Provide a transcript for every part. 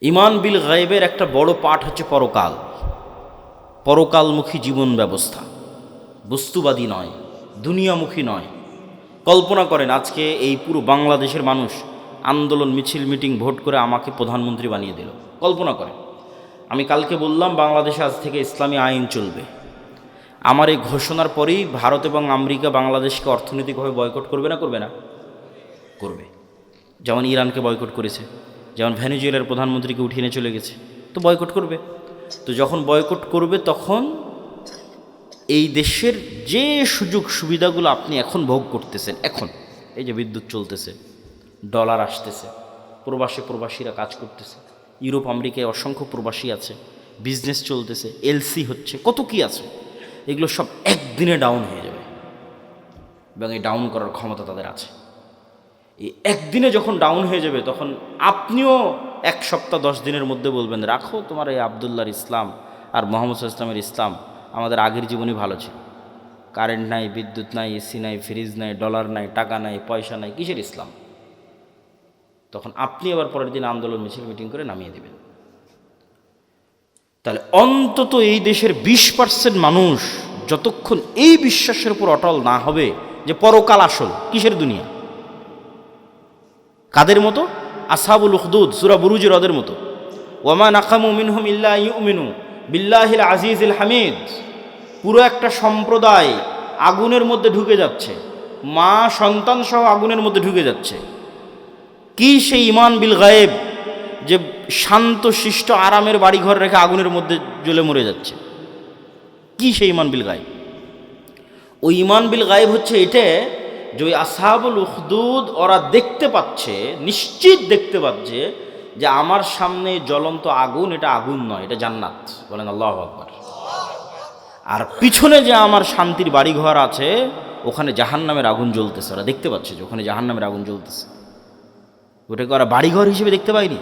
ইমান বিল গায়েবের একটা বড় পাঠ হচ্ছে পরকাল, পরকালমুখী জীবন ব্যবস্থা। বস্তুবাদী নয়, দুনিয়ামুখী নয়। কল্পনা করেন আজকে এই পুরো বাংলাদেশের মানুষ আন্দোলন, মিছিল, মিটিং, ভোট করে আমাকে প্রধানমন্ত্রী বানিয়ে দিল। কল্পনা করেন আমি কালকে বললাম বাংলাদেশে আজ থেকে ইসলামী আইন চলবে। আমার এই ঘোষণার পরেই ভারত এবং আমেরিকা বাংলাদেশকে অর্থনৈতিকভাবে বয়কট করবে না? করবে না? করবে। যেমন ইরানকে বয়কট করেছে, যেমন ভেনেজুয়েলার প্রধানমন্ত্রীকে উঠিয়ে নিয়ে চলে গেছে, তো বয়কট করবে। তো যখন বয়কট করবে তখন এই দেশের যে সুযোগ সুবিধাগুলো আপনি এখন ভোগ করতেছেন, এখন এই যে বিদ্যুৎ চলতেছে, ডলার আসতেছে, প্রবাসীরা কাজ করতেছে, ইউরোপ আমেরিকায় অসংখ্য প্রবাসী আছে, বিজনেস চলতেছে, এলসি হচ্ছে, কত কি আছে, এগুলো সব একদিনে ডাউন হয়ে যাবে এবং এই ডাউন করার ক্ষমতা তাদের আছে। এই একদিনে যখন ডাউন হয়ে যাবে তখন আপনিও 1 সপ্তাহ 10 দিনের মধ্যে বলবেন, রাখো তোমার এই আবদুল্লাহর ইসলাম আর মোহাম্মদ ইসলামের ইসলাম, আমাদের আগের জীবনই ভালো ছিল। কারেন্ট নাই, বিদ্যুৎ নাই, এসি নাই, ফ্রিজ নাই, ডলার নাই, টাকা নাই, পয়সা নাই, কিসের ইসলাম? তখন আপনি আবার পরের দিন আন্দোলন, মিছিল, মিটিং করে নামিয়ে দেবেন। তাহলে অন্তত এই দেশের 20% মানুষ যতক্ষণ এই বিশ্বাসের উপর অটল না হবে যে পরকাল আসল, কিসের দুনিয়া, কাদের মতো? আসহাবুল উখদুদ সূরা বুরুজের ওদের মতো। ওয়ামা নাকামু মিনহুম ইল্লা ইউমিনু বিল্লাহিল আজিজিল হামিদ। পুরো একটা সম্প্রদায় আগুনের মধ্যে ঢুকে যাচ্ছে, মা সন্তান সহ আগুনের মধ্যে ঢুকে যাচ্ছে। কি সেই ইমান বিল গায়েব যে শান্ত শিষ্ট আরামের বাড়িঘর রেখে আগুনের মধ্যে জ্বলে মরে যাচ্ছে? কি সেই ইমান বিল গায়েব? ওই ইমান বিল গায়েব হচ্ছে এটা যে ওই আসহাবুল উখদুদ ওরা দেখতে পাচ্ছে, নিশ্চিত দেখতে পাচ্ছে যে আমার সামনে জ্বলন্ত আগুন, এটা আগুন নয়, এটা জান্নাত। বলেন আল্লাহু আকবার। আর পিছনে যে আমার শান্তির বাড়িঘর আছে ওখানে জাহান্নামের আগুন জ্বলতেছে। ওরা দেখতে পাচ্ছে যে ওখানে জাহান্নামের আগুন জ্বলতেছে। ওটাকে ওরা বাড়িঘর হিসেবে দেখতে পায়নি,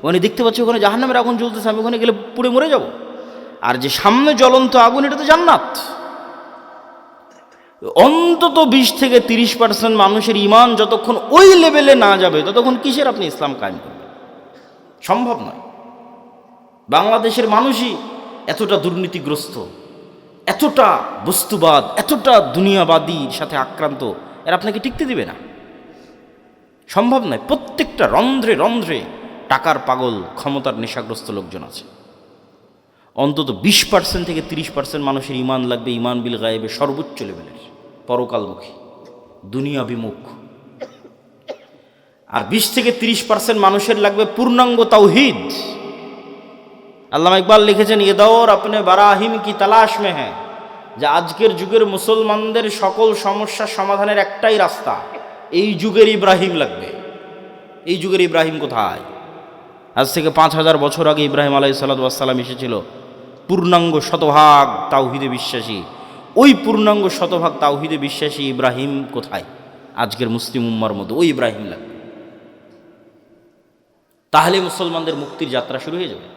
ওখানে দেখতে পাচ্ছে ওখানে জাহান্নামের আগুন জ্বলতেছে, আমি ওখানে গেলে পুড়ে মরে যাব। আর যে সামনে জ্বলন্ত আগুন, এটা তো জান্নাত। অন্তত 20-30% মানুষের ইমান যতক্ষণ ওই লেভেলে না যাবে ততক্ষণ কিসের আপনি ইসলাম কায়েম করবেন? সম্ভব নয়। বাংলাদেশের মানুষই এতটা দুর্নীতিগ্রস্ত, এতটা বস্তুবাদ, এতটা দুনিয়াবাদীর সাথে আক্রান্ত, এর আপনাকে টিকতে দিবে না, সম্ভব নয়। প্রত্যেকটা রন্ধ্রে রন্ধ্রে টাকার পাগল, ক্ষমতার নেশাগ্রস্ত লোকজন আছে। অন্তত 20-30% মানুষের ইমান লাগবে ইমান বিল গায়েবে সর্বোচ্চ লেভেলের, পরকালমুখী, দুনিয়া বিমুখ। আর 20-30% মানুষের লাগবে পূর্ণাঙ্গ তাওহীদ। আল্লামা ইকবাল লিখেছেন, ये दौर अपने बराहिम की तलाश में है, যে আজকের যুগের মুসলমানদের সকল সমস্যার সমাধানের একটাই রাস্তা, এই যুগের ইব্রাহিম লাগবে। এই যুগের ইব্রাহিম কোথায়? আজ থেকে 5000 বছর আগে ইব্রাহিম আলাইহিস সালাম এসেছিল, পূর্ণাঙ্গ শতভাগ তাওহীদে বিশ্বাসী। ওই পূর্ণাঙ্গ শতভাগ তাওহীদে বিশ্বাসী ইব্রাহিম কোথায়? আজকের মুসলিম উম্মার মধ্যে ওই ইব্রাহিম লাগবে। তাহলে মুসলমানদের মুক্তির যাত্রা শুরু হয়ে যাবে।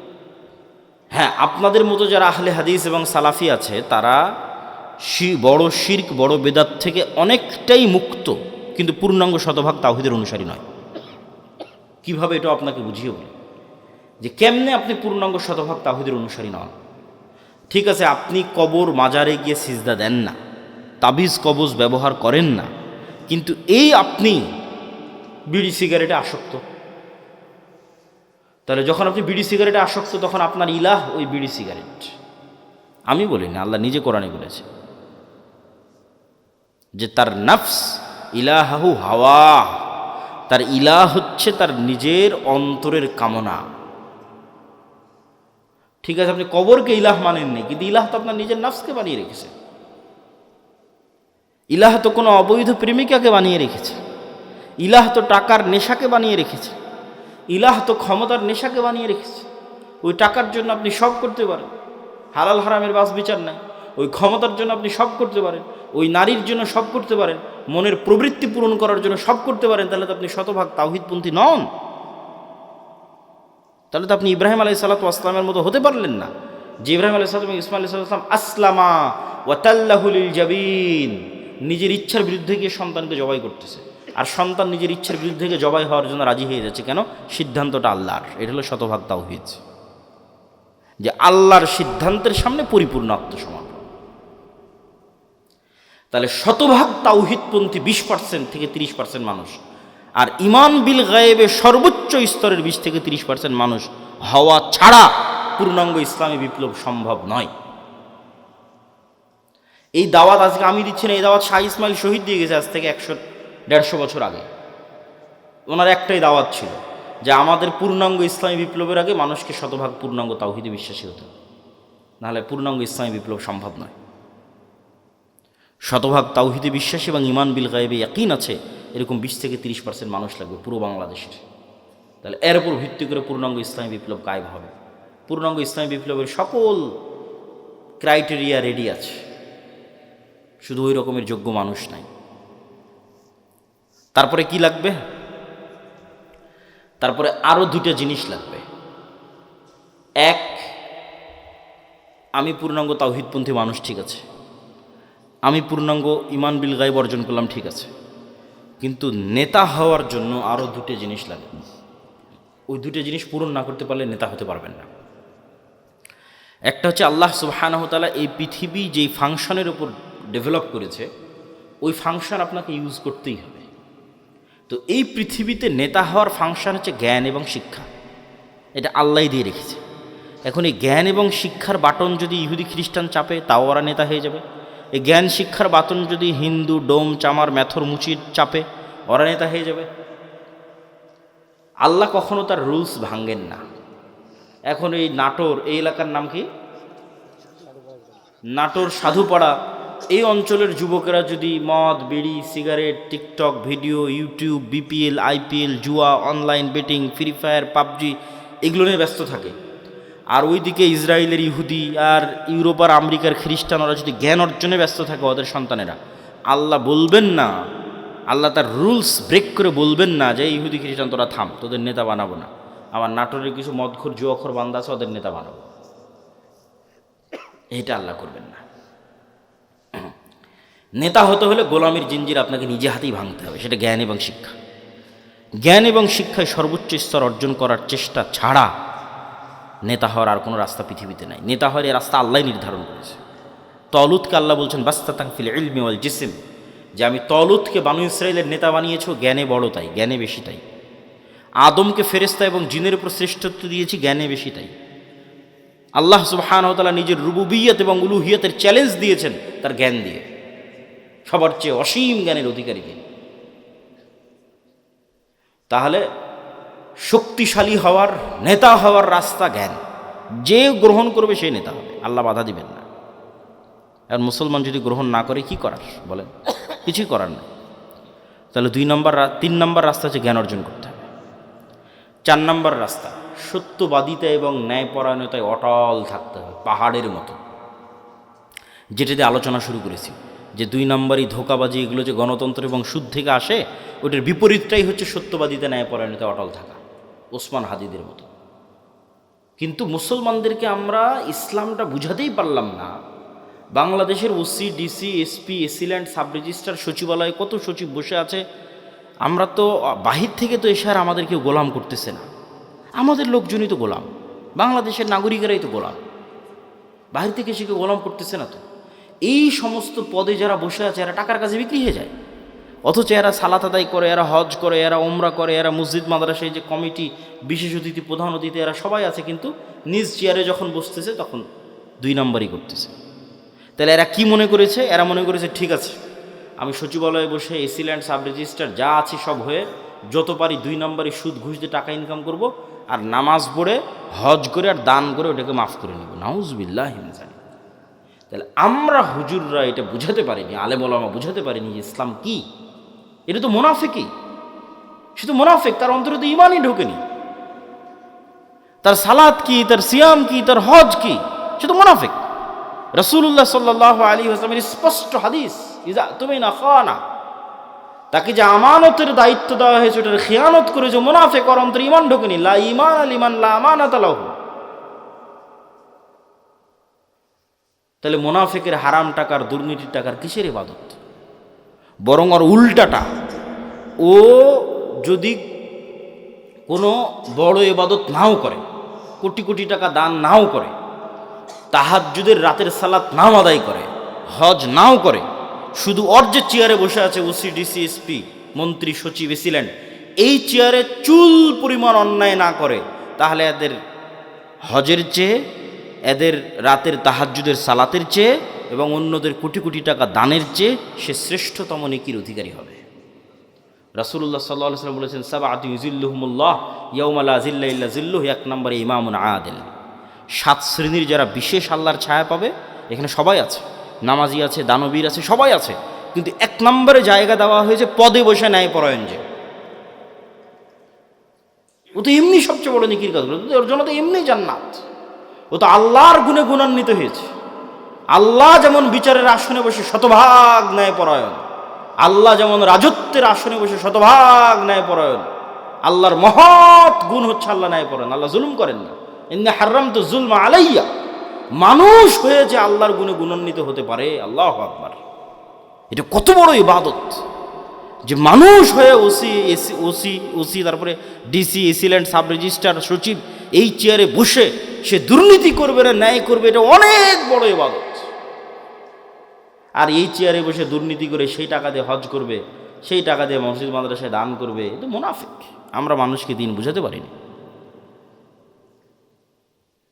হ্যাঁ, আপনাদের মতো যারা আহলে হাদিস এবং সালাফি আছে তারা বড় শিরক, বড় বেদাত থেকে অনেকটাই মুক্ত, কিন্তু পূর্ণাঙ্গ শতভাগ তাওহীদের অনুসারী নয়। কিভাবে? এটা আপনাকে বুঝিয়ে বলি যে কেমনে আপনি পূর্ণাঙ্গ শতভাগ তাওহীদের অনুসারী নন। ঠিক আছে, আপনি কবর মাজারে গিয়ে সিজদা দেন না, তাবিজ কবজ ব্যবহার করেন না, কিন্তু এই আপনি বিড়ি সিগারেটে আসক্ত। তাহলে যখন আপনি বিড়ি সিগারেটে আসক্ত তখন আপনার ইলাহ ওই বিড়ি সিগারেট। আমি বলি না, আল্লাহ নিজে কোরআনে বলেছে যে তার নফস ইলাহু হাওয়া, তার ইলাহ হচ্ছে তার নিজের অন্তরের কামনা। ঠিক আছে, আপনি কবরকে ইলাহ মানেননি, কিন্তু ইলাহ তো আপনার নিজের নফসকে বানিয়ে রেখেছে। ইলাহ তো কোনো অবৈধ প্রেমিকাকে বানিয়ে রেখেছে, ইলাহ তো টাকার নেশাকে বানিয়ে রেখেছে, ইলাহ তো ক্ষমতার নেশাকে বানিয়ে রেখেছে। ওই টাকার জন্য আপনি সব করতে পারেন, হালাল হারামের বাস বিচার নাই। ওই ক্ষমতার জন্য আপনি সব করতে পারেন, ওই নারীর জন্য সব করতে পারেন, মনের প্রবৃত্তি পূরণ করার জন্য সব করতে পারেন। তাহলে তো আপনি শতভাগ তাওহীদপন্থী নন। তাহলে তো আপনি ইব্রাহিম আলাইহিস সালামের মতো হতে পারলেন না, যে ইব্রাহিম আলাইহিস সালাম এবং ইসমাঈল আলাইহিস সালাম আসলামা ওয়া তাল্লাহু লিল জাবিন, নিজের ইচ্ছার বিরুদ্ধে গিয়ে সন্তানকে জবাই করতেছে। আর সন্তান নিজের ইচ্ছার বিরুদ্ধে গিয়ে জবাই হওয়ার জন্য রাজি হয়ে যাচ্ছে। কেন? সিদ্ধান্তটা আল্লাহর। এটা হলো শতভাগ তাওহীদ, যে আল্লাহর সিদ্ধান্তের সামনে পরিপূর্ণ আত্মসমর্পণ। তাহলে শতভাগ তাওহীদপন্থী 20% থেকে 30% মানুষ, আর ঈমান বিল গায়েবে সর্বোচ্চ স্তরের 20 থেকে 30% মানুষ হওয়া ছাড়া পূর্ণাঙ্গ ইসলামী বিপ্লব সম্ভব নয়। এই দাওয়াত আজকে আমি দিচ্ছি না, এই দাওয়াত শাহ ইসমাইল শহীদ দিয়ে গেছে আজ থেকে 100-150 বছর আগে। ওনার একটাই দাওয়াত ছিল যে আমাদের পূর্ণাঙ্গ ইসলামী বিপ্লবের আগে মানুষকে শতভাগ পূর্ণাঙ্গ তাওহীদে বিশ্বাসী হতে হবে, নাহলে পূর্ণাঙ্গ ইসলামী বিপ্লব সম্ভব নয়। শতভাগ তাওহীদে বিশ্বাসী এবং ঈমান বিল গায়বে ইয়াকিন আছে এরকম 20 থেকে 30% মানুষ লাগবে পুরো বাংলাদেশের। তাহলে এর উপর ভিত্তি করে পূর্ণাঙ্গ ইসলামী বিপ্লব কায়েম হবে। পূর্ণাঙ্গ ইসলামী বিপ্লবের সকল ক্রাইটেরিয়া রেডি আছে, শুধু ওই রকমের যোগ্য মানুষ নাই। তারপরে কি লাগবে? তারপরে আরও দুটো জিনিস লাগবে। এক, আমি পূর্ণাঙ্গ তাওহীদপন্থী মানুষ, ঠিক আছে, আমি পূর্ণাঙ্গ ঈমান বিল গায়ব অর্জন করলাম, ঠিক আছে, কিন্তু নেতা হওয়ার জন্য আরও দুটো জিনিস লাগে। ওই দুটো জিনিস পূরণ না করতে পারলে নেতা হতে পারবেন না। একটা হচ্ছে আল্লাহ সুবহানাহু ওয়া তাআলা এই পৃথিবী যেই ফাংশনের উপর ডেভেলপ করেছে ওই ফাংশন আপনাকে ইউজ করতেই হবে। তো এই পৃথিবীতে নেতা হওয়ার ফাংশন হচ্ছে জ্ঞান এবং শিক্ষা, এটা আল্লাহই দিয়ে রেখেছে। এখন এই জ্ঞান এবং শিক্ষার বাটন যদি ইহুদি খ্রিস্টান চাপে তাও ওরা নেতা হয়ে যাবে। এই জ্ঞান শিক্ষার বাটন যদি হিন্দু ডোম চামার ম্যাথর মুচির চাপে ওরা নেতা হয়ে যাবে। আল্লাহ কখনো তার রুলস ভাঙ্গেন না। এখন এই নাটোর, এই এলাকার নাম কি? নাটোর সাধুপাড়া, এই অঞ্চলের যুবকেরা যদি মদ বিড়ি cigarette TikTok video YouTube BPL IPL জুয়া online betting free fire PUBG এগুলো নিয়ে ব্যস্ত থাকে, আর ওইদিকে ইসরায়েলের ইহুদি আর ইউরোপ আর আমেরিকার খ্রিস্টান ওরা যদি জ্ঞান অর্জনে ব্যস্ত থাকে ওদের সন্তানেরা, আল্লাহ বলবেন না, আল্লাহ তার রুলস ব্রেক করে বলবেন না যে ইহুদি খ্রিস্টান তোরা থাম, তোদের নেতা বানাবো না। আমার নাটোরের কিছু মদখোর জুয়াখোর বান্দা আছে ওদের নেতা বানাবো, এটা আল্লাহ করবেন না। নেতা হতে হলে গোলামির জিঞ্জির আপনাকে নিজে হাতেই ভাঙতে হবে, সেটা জ্ঞান এবং শিক্ষা। জ্ঞান এবং শিক্ষায় সর্বোচ্চ স্তর অর্জন করার চেষ্টা ছাড়া নেতা হওয়ার আর কোনো রাস্তা পৃথিবীতে নাই। নেতা হওয়ার এই রাস্তা আল্লাহ নির্ধারণ করেছে। তলুতকে আল্লাহ বলছেন বাস্তাতাং ফিল ইলমি ওয়াল জিসম, যে আমি তলুতকে বানু ইসরাইলের নেতা বানিয়েছি, জ্ঞানে বড় তাই, জ্ঞানে বেশি তাই। আদমকে ফেরেশতা এবং জিনের উপর শ্রেষ্ঠত্ব দিয়েছি, জ্ঞানে বেশি তাই। আল্লাহ সুবহানাহু ওয়া তাআলা নিজের রুবুবিয়ত এবং উলুহিয়তের চ্যালেঞ্জ দিয়েছেন তার জ্ঞান দিয়ে, সবার চেয়ে অসীম জ্ঞানের অধিকারী তিনি। তাহলে শক্তিশালী হওয়ার নেতা হওয়ার রাস্তা জ্ঞান, যে গ্রহণ করবে সেই নেতা হবে, আল্লাহ বাধা দিবেন না। আর মুসলমান যদি গ্রহণ না করে কি করার বলেন? কিছুই করার নেই। তাহলে 3 নম্বর রাস্তা হচ্ছে জ্ঞান অর্জন করতে হবে। 4 নম্বর রাস্তা সত্যবাদিতা এবং ন্যায়পরায়ণতায় অটল থাকতে হবে, পাহাড়ের মতো। যেটা দিয়ে আলোচনা শুরু করেছি যে 2 নম্বরই ধোঁকাবাজি, এগুলো যে গণতন্ত্র এবং সুদ থেকে আসে, ওইটার বিপরীতটাই হচ্ছে সত্যবাদিতা ন্যায়পরায়ণতায় অটল থাকা, ওসমান হাদিদের মতো। কিন্তু মুসলমানদেরকে আমরা ইসলামটা বুঝাতেই পারলাম না। বাংলাদেশের OC DC SP AC land sub registrar সচিবালয়ে কত সচিব বসে আছে, আমরা তো বাহির থেকে তো এসে আর আমাদের কেউ গোলাম করতেছে না, আমাদের লোকজনই তো গোলাম, বাংলাদেশের নাগরিকেরাই তো গোলাম, বাহির থেকে এসে কেউ গোলাম করতেছে না তো। এই সমস্ত পদে যারা বসে আছে এরা টাকার কাছে বিক্রি হয়ে যায়, অথচ এরা সালাত আদায় করে, এরা হজ করে, এরা ওমরা করে, এরা মসজিদ মাদ্রাসায় যে কমিটি বিশেষ অতিথি প্রধান অতিথি এরা সবাই আছে, কিন্তু নিজ চেয়ারে যখন বসতেছে তখন 2 নম্বরই করতেছে। তাহলে এরা কি মনে করেছে? এরা মনে করেছে ঠিক আছে, আমি সচিবালয়ে বসে এসিল্যান্ড সাব রেজিস্ট্রার যা আছে সব হয়ে যত পারি 2 নম্বরই সুদ ঘুষ দিয়ে টাকা ইনকাম করব, আর নামাজ পড়ে হজ করে আর দান করে ওটাকে মাফ করে নিব। নাউজুবিল্লাহি মিন যালিক। তাহলে আমরা হুজুররা এটা বুঝাতে পারিনি, আলেম ওলামা বুঝাতে পারিনি যে ইসলাম কি। এটা তো মুনাফিকই, সে তো মুনাফিক, তার অন্তরে তো ঈমানই ঢোকেনি। তার সালাত কি, তার সিয়াম কি, তার হজ কি, সে তো মুনাফিক। রাসূলুল্লাহ সাল্লাল্লাহু আলাইহি ওয়াসাল্লামের স্পষ্ট হাদিস, ইযা তুমিনা খানা, তাকে যে আমানতের দায়িত্ব দেওয়া হয়েছে ওটার খিয়ানত করে যে মুনাফিক, ওর অন্তরে ঈমান ঢোকেনি। লা ঈমান লিমান লা আমানাতা লাহু। তাহলে মুনাফিকের হারাম টাকার দুর্নীতির টাকার কিসের ইবাদত? বরং ওর উল্টাটা, ও যদি কোনো বড় ইবাদত নাও করে, কোটি কোটি টাকা দান নাও করে, তাহাজ্জুদের রাতের সালাত নাও আদায় করে, হজ নাও করে, শুধু ওর যে চেয়ারে বসে আছে ওসি ডিসি এসপি মন্ত্রী সচিব এসিল্যান্ড, এই চেয়ারে চুল পরিমাণ অন্যায় না করে, তাহলে এদের হজের চেয়ে, এদের রাতের তাহাজ্জুদের সালাতের চেয়ে এবং অন্যদের কোটি কোটি টাকা দানের চেয়ে সে শ্রেষ্ঠতম নেকির অধিকারী হবে। রাসূলুল্লাহ সাল্লাল্লাহু আলাইহি ওয়াসাল্লাম বলেছেন, সাবআতু ইযিল্লুহুমুল্লাহ ইয়াউমা লা যিল্লা ইল্লা যিল্লুহু। এক নম্বরে ইমামুন আদিল। 7 শ্রেণীর যারা বিশেষ আল্লাহর ছায়া পাবে, এখানে সবাই আছে, নামাজি আছে, দানবীর আছে, সবাই আছে, কিন্তু 1 নম্বরে জায়গা দেওয়া হয়েছে পদে বসে ন্যায়পরায়ণ যে। ও তো এমনি সবচেয়ে বড় নেকির কাজ করে, ওর জন্য তো এমনি জান্নাত। ও তো আল্লাহর গুণে গুণান্বিত হয়েছে। আল্লাহ যেমন বিচারের আসনে বসে শতভাগ ন্যায়পরায়ণ, আল্লাহ যেমন রাজত্বের আসনে বসে শতভাগ ন্যায়পরায়ণ, আল্লাহর মহৎ গুণ হচ্ছে আল্লাহ ন্যায়পরায়ণ। আল্লাহ জুলুম করেন না। ইন্না হারামতু যুলমা আলাইয়া। মানুষ হয়ে যে আল্লাহর গুণে গুণান্বিত হতে পারে, আল্লাহু আকবার, এটা কত বড় ইবাদত যে মানুষ হয়ে ওসি তারপরে ডিসি এসিল্যান্ড সাব রেজিস্ট্রার সচিব এই চেয়ারে বসে সে দুর্নীতি করবে না ন্যায় করবে, এটা অনেক বড় ইবাদত। আর এই চেয়ারে বসে দুর্নীতি করে সেই টাকা দিয়ে হজ করবে, সেই টাকা দিয়ে মসজিদ মাদ্রাসায় দান করবে, এটা মুনাফিক। আমরা মানুষকে দিন বুঝাতে পারিনি।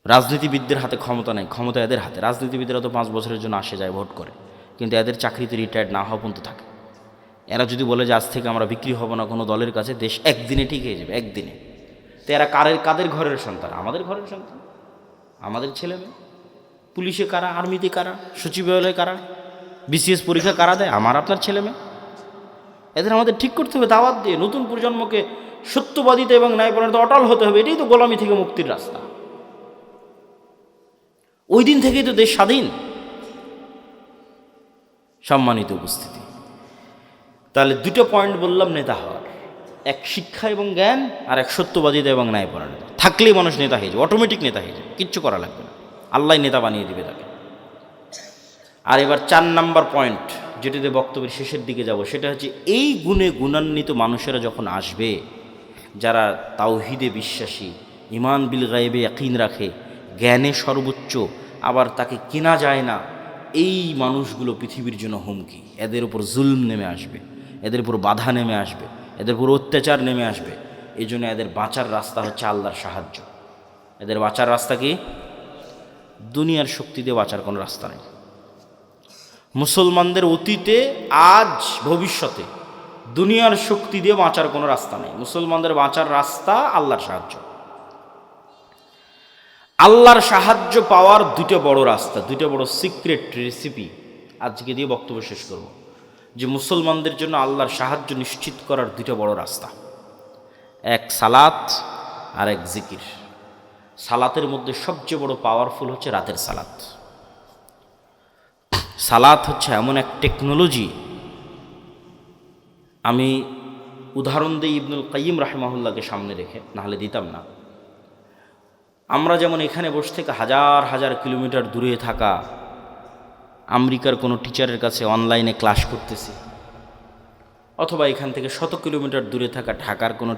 রাজনীতিবিদদের হাতে ক্ষমতা নেই, ক্ষমতা এদের হাতে। রাজনীতিবিদরা তো 5 বছরের জন্য আসে যায়, ভোট করে, কিন্তু এদের চাকরিতে রিটায়ার্ড না হওয়া পর্যন্ত থাকে। এরা যদি বলে যে আজ থেকে আমরা বিক্রি হব না কোনো দলের কাছে, দেশ একদিনে ঠিক হয়ে যাবে, একদিনে। তো এরা কাদের ঘরের সন্তান? আমাদের ঘরের সন্তান, আমাদের ছেলে মেয়ে। পুলিশে কারা, আর্মিতে কারা, সচিবালয়ে কারা, বিসিএস পরীক্ষা কারা দেয়? আমার আপনার ছেলে মেয়ে। এদের আমাদের ঠিক করতে হবে, দাওয়াত দিয়ে নতুন প্রজন্মকে সত্যবাদিতা এবং ন্যায়পরায়ণতা অটল হতে হবে। এটাই তো গোলামি থেকে মুক্তির রাস্তা। ওই দিন থেকেই তো দেশ স্বাধীন। সম্মানিত উপস্থিতি, তাহলে 2টা পয়েন্ট বললাম নেতা হওয়ার, এক শিক্ষা এবং জ্ঞান, আর এক সত্যবাদিতা এবং ন্যায়পরায়ণতা। থাকলেই মানুষ নেতা হয়ে যাবে, অটোমেটিক নেতা হয়ে যাবে, কিচ্ছু করা লাগবে না, আল্লাহ নেতা বানিয়ে দিবে তাকে। আর এবার 4 নাম্বার পয়েন্ট, যেটিতে বক্তব্যের শেষের দিকে যাব, সেটা হচ্ছে এই গুণে গুণান্বিত মানুষেরা যখন আসবে, যারা তাওহীদে বিশ্বাসী, ঈমান বিল গায়বে ইয়াকিন রাখে, জ্ঞানে সর্বোচ্চ, আবার তাকে কেনা যায় না, এই মানুষগুলো পৃথিবীর জন্য হুমকি। এদের উপর জুলম নেমে আসবে, এদের উপর বাধা নেমে আসবে, এদের উপর অত্যাচার নেমে আসবে। এই জন্য এদের বাঁচার রাস্তা হচ্ছে আল্লাহর সাহায্য। এদের বাঁচার রাস্তা কি? দুনিয়ার শক্তি দিয়ে বাঁচার কোনো রাস্তা নেই। মুসলমানদের অতীতে, আজ, ভবিষ্যতে দুনিয়ার শক্তি দিয়ে বাঁচার কোনো রাস্তা নেই। মুসলমানদের বাঁচার রাস্তা আল্লাহর সাহায্য। আল্লাহর সাহায্য পাওয়ার 2টা বড় রাস্তা, 2টা বড় সিক্রেট রেসিপি আজকে দিয়ে বক্তব্য শেষ করব। যে মুসলমানদের জন্য আল্লাহর সাহায্য নিশ্চিত করার 2টা বড় রাস্তা, এক সালাত আর এক জিকির। সালাতের মধ্যে সবচেয়ে বড় পাওয়ারফুল হচ্ছে রাতের সালাত। সালাত হচ্ছে এমন এক টেকনোলজি, আমি উদাহরণ দিই ইবনুল কাইয়িম রাহিমাহুল্লাহকে সামনে রেখে, নাহলে দিতাম না। আমরা যেমন এখানে বসে থেকে হাজার হাজার কিলোমিটার দূরে থাকা আমেরিকার কোনো টিচারের কাছে অনলাইনে ক্লাস করতেছি, অথবা এখান থেকে 100 কিলোমিটার দূরে থাকা ঢাকার কোনো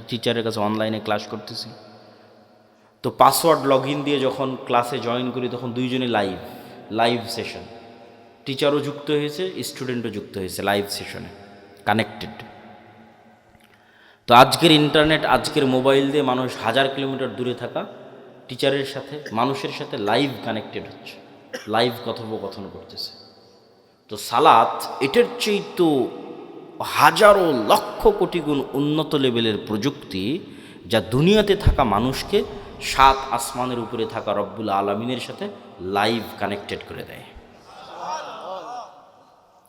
টিচারের কাছে অনলাইনে ক্লাস করতেছি, তো পাসওয়ার্ড লগ ইন দিয়ে যখন ক্লাসে জয়েন করি, তখন দুইজনে লাইভ সেশন, টিচারও যুক্ত হয়েছে, স্টুডেন্টও যুক্ত হয়েছে লাইভ সেশনে, কানেক্টেড। তো আজকের ইন্টারনেট, আজকের মোবাইল দিয়ে মানুষ হাজার কিলোমিটার দূরে থাকা টিচারের সাথে, মানুষের সাথে লাইভ কানেক্টেড হচ্ছে, লাইভ কথোপকথন করতেছে। তো সালাত এটার চেয়ে তো হাজারো লক্ষ কোটি গুণ উন্নত লেভেলের প্রযুক্তি, যা দুনিয়াতে থাকা মানুষকে 7 আসমানের উপরে থাকা রব্বুল আলামিনের সাথে লাইভ কানেক্টেড করে দেয়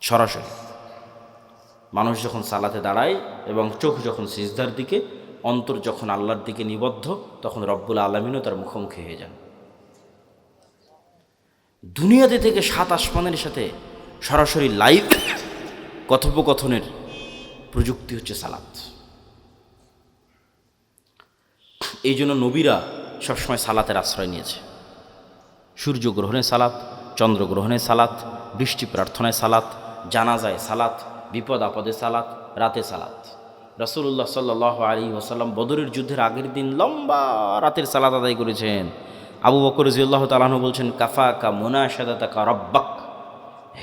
সরাসরি। মানুষ যখন সালাতে দাঁড়ায় এবং চোখ যখন সিজদার দিকে, অন্তর যখন আল্লাহর দিকে নিবদ্ধ, তখন রব্বুল আলামিনও তার মুখোমুখি হয়ে যান। দুনিয়াতে থেকে 7 আসমানের সাথে সরাসরি লাইভ কথোপকথনের প্রযুক্তি হচ্ছে সালাত। এই জন্য নবীরা সবসময় সালাতের আশ্রয় নিয়েছে। সূর্যগ্রহণে সালাত, চন্দ্রগ্রহণে সালাত, বৃষ্টি প্রার্থনায় সালাত, জানাজায় সালাত, বিপদ আপদে সালাত, রাতে সালাত। রাসূলুল্লাহ সাল্লাল্লাহু আলাইহি ওয়াসাল্লাম বদরের যুদ্ধের আগের দিন লম্বা রাতের সালাত আদায় করেছেন। আবু বকর রাদিয়াল্লাহু তাআলা আনহু বলছেন, কাফাকা মুনাশাদাতাকা রাব্বাক,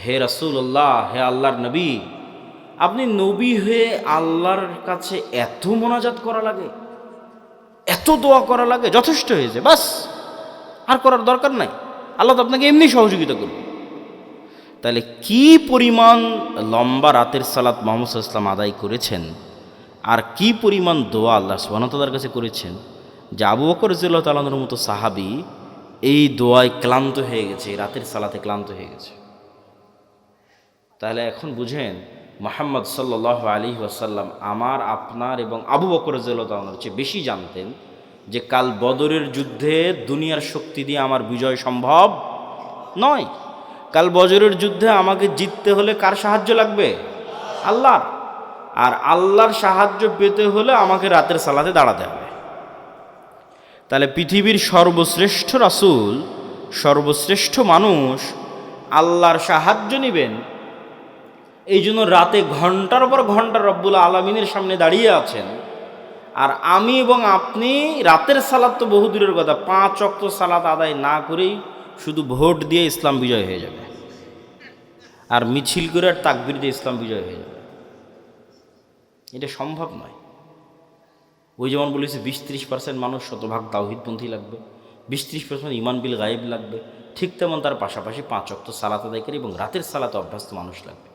হে রাসূলুল্লাহ, হে আল্লাহর নবী, আপনি নবী হয়ে আল্লাহর কাছে এত মোনাজাত করা লাগে, এত দোয়া করা লাগে, যথেষ্ট হয়েছে, বাস আর করার দরকার নাই, আল্লাহ তো আপনাকে এমনি সহযোগিতা করবে। তাহলে কি পরিমাণ লম্বা রাতের সালাত মুহাম্মদ সাল্লাল্লাহু আলাইহি ওয়াসাল্লাম আদায় করেছেন, আর কি পরিমাণ দোয়া আল্লাহ সুবহানাহু ওয়া তাআলার কাছে করেছেন, যে আবু বকর রাদিয়াল্লাহু তাআলা আনহুর মতো সাহাবী এই দোয়ায় ক্লান্ত হয়ে গেছে, এই রাতের সালাতে ক্লান্ত হয়ে গেছে। তাহলে এখন বুঝেন, মুহাম্মদ সাল্লাল্লাহু আলাইহি ওয়াসাল্লাম আমার, আপনার এবং আবু বকর রাদিয়াল্লাহু তাআলা আনহুর চেয়ে বেশি জানতেন যে কাল বদরের যুদ্ধে দুনিয়ার শক্তি দিয়ে আমার বিজয় সম্ভব নয়। কাল বদরের যুদ্ধে আমাকে জিততে হলে কার সাহায্য লাগবে? আল্লাহর। আর আল্লাহর সাহায্য পেতে হলে আমাকে রাতের সালাতে দাঁড়াতে হবে। তাহলে পৃথিবীর সর্বশ্রেষ্ঠ রাসূল, সর্বশ্রেষ্ঠ মানুষ আল্লাহর সাহায্য নেবেন, এই জন্য রাতে ঘন্টার পর ঘন্টা রব্বুল আলামিনের সামনে দাঁড়িয়ে আছেন। আর আমি এবং আপনি রাতের সালাত তো বহু দূরের কথা, 5 ওয়াক্ত সালাত আদায় না করেই শুধু ভোট দিয়ে ইসলাম বিজয় হয়ে যাবে, আর মিছিল করে আর তাকবীর দিয়ে ইসলাম বিজয় হয়ে যাবে, এটা সম্ভব নয়। ওই যেমন বলেছে 20-30% মানুষ শতভাগ তাওহীদপন্থী লাগবে, 20-30% ঈমান বিল গায়েব লাগবে, ঠিক তেমন তার পাশাপাশি 5 ওয়াক্ত সালাত আদায়কারী এবং রাতের সালাতে অভ্যস্ত মানুষ লাগবে।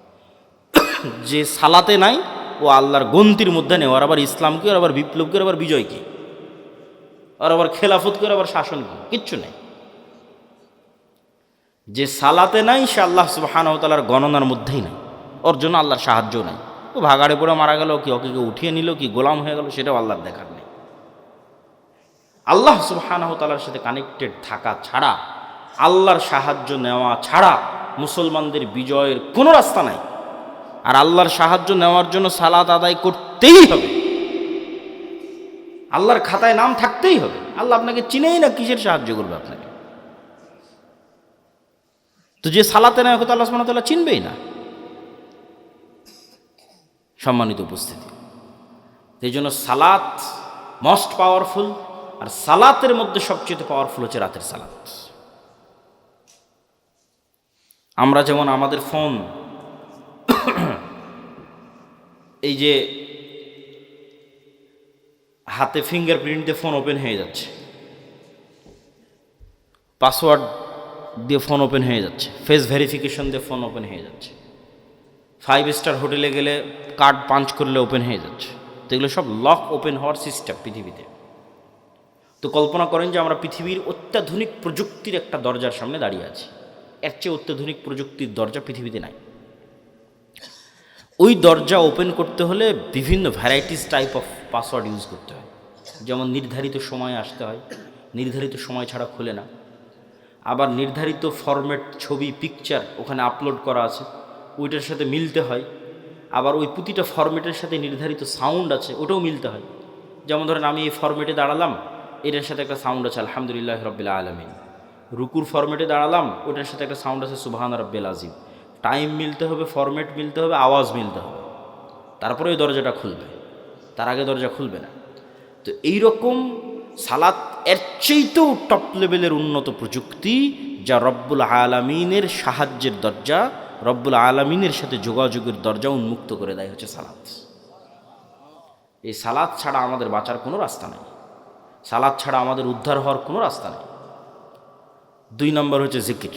যে সালাতে নাই ও আল্লাহর গন্তির মধ্যে নেই, আর আবার ইসলাম কি, আর আবার বিপ্লব কি, আর আবার বিজয় কি, আর আবার খেলাফত কি, আর আবার শাসন কি, কিচ্ছু নেই। যে সালাতে নাই সে আল্লাহ সুবহানাহু ওয়া তাআলার গণনার মধ্যেই নাই, ওর জন্য আল্লাহর সাহায্য নাই। ও ভাগাড়ে পড়ে মারা গেল, কি ওকে কেউ উঠিয়ে নিল, কি গোলাম হয়ে গেল, সেটাও আল্লাহর দেখার নেই। আল্লাহ সুবহানাহু ওয়া তাআলার সাথে কানেক্টেড থাকা ছাড়া, আল্লাহর সাহায্য নেওয়া ছাড়া মুসলমানদের বিজয়ের কোনো রাস্তা নাই। আর আল্লাহর সাহায্য নেওয়ার জন্য সালাত আদায় করতেই হবে, আল্লাহর খাতায় নাম থাকতেই হবে। আল্লাহ আপনাকে চিনেই না, কিসের সাহায্য করবে আপনাকে? তো যে সালাতে নেয় হয়তো আল্লাহ সুবহানাহু ওয়া তাআলা চিনবেই না। সম্মানিত উপস্থিতি, এই জন্য সালাত মোস্ট পাওয়ারফুল, আর সালাতের মধ্যে সবচেয়ে পাওয়ারফুল হচ্ছে রাতের সালাত। আমরা যেমন আমাদের ফোন, এই যে হাতে ফিঙ্গারপ্রিন্ট দিয়ে ফোন ওপেন হয়ে যাচ্ছে, পাসওয়ার্ড দিয়ে ফোন ওপেন হয়ে যাচ্ছে, ফেস ভেরিফিকেশন দিয়ে ফোন ওপেন হয়ে যাচ্ছে, 5 স্টার হোটেলে গেলে কার্ড পাঞ্চ করলে ওপেন হয়ে যাচ্ছে। তো এগুলো সব লক ওপেন হওয়ার সিস্টেম পৃথিবীতে। তো কল্পনা করেন যে আমরা পৃথিবীর অত্যাধুনিক প্রযুক্তির একটা দরজার সামনে দাঁড়িয়ে আছি, এর চেয়ে অত্যাধুনিক প্রযুক্তির দরজা পৃথিবীতে নাই। ওই দরজা ওপেন করতে হলে বিভিন্ন varieties type of password use করতে হয়। যেমন নির্ধারিত সময়ে আসতে হয়, নির্ধারিত সময় ছাড়া খোলে না। আবার নির্ধারিত ফরম্যাট ছবি, পিকচার ওখানে আপলোড করা আছে, ওইটার সাথে মিলতে হয়। আবার ওই প্রতিটা ফরম্যাটের সাথে নির্ধারিত সাউন্ড আছে, ওটাও মিলতে হয়। যেমন ধরেন আমি এই ফরম্যাটে দাঁড়ালাম, এটার সাথে একটা সাউন্ড আছে আলহামদুলিল্লাহ রাব্বিল আলামিন। রুকুর ফরম্যাটে দাঁড়ালাম, ওটার সাথে একটা সাউন্ড আছে সুবহান রাব্বিল আযীম। টাইম মিলতে হবে, ফরম্যাট মিলতে হবে, আওয়াজ মিলতে হবে, তারপরে ওই দরজাটা খুলবে, তার আগে দরজা খুলবে না। তো এইরকম সালাত এর চেয়েতেও টপ লেভেলের উন্নত প্রযুক্তি, যা রব্বুল আলামিনের সাহায্যের দরজা, রব্বুল আলামিনের সাথে যোগাযোগের দরজা উন্মুক্ত করে দেয় হচ্ছে সালাত। এই সালাত ছাড়া আমাদের বাঁচার কোনো রাস্তা নেই, সালাত ছাড়া আমাদের উদ্ধার হওয়ার কোনো রাস্তা নেই। 2 নম্বর হচ্ছে জিকির।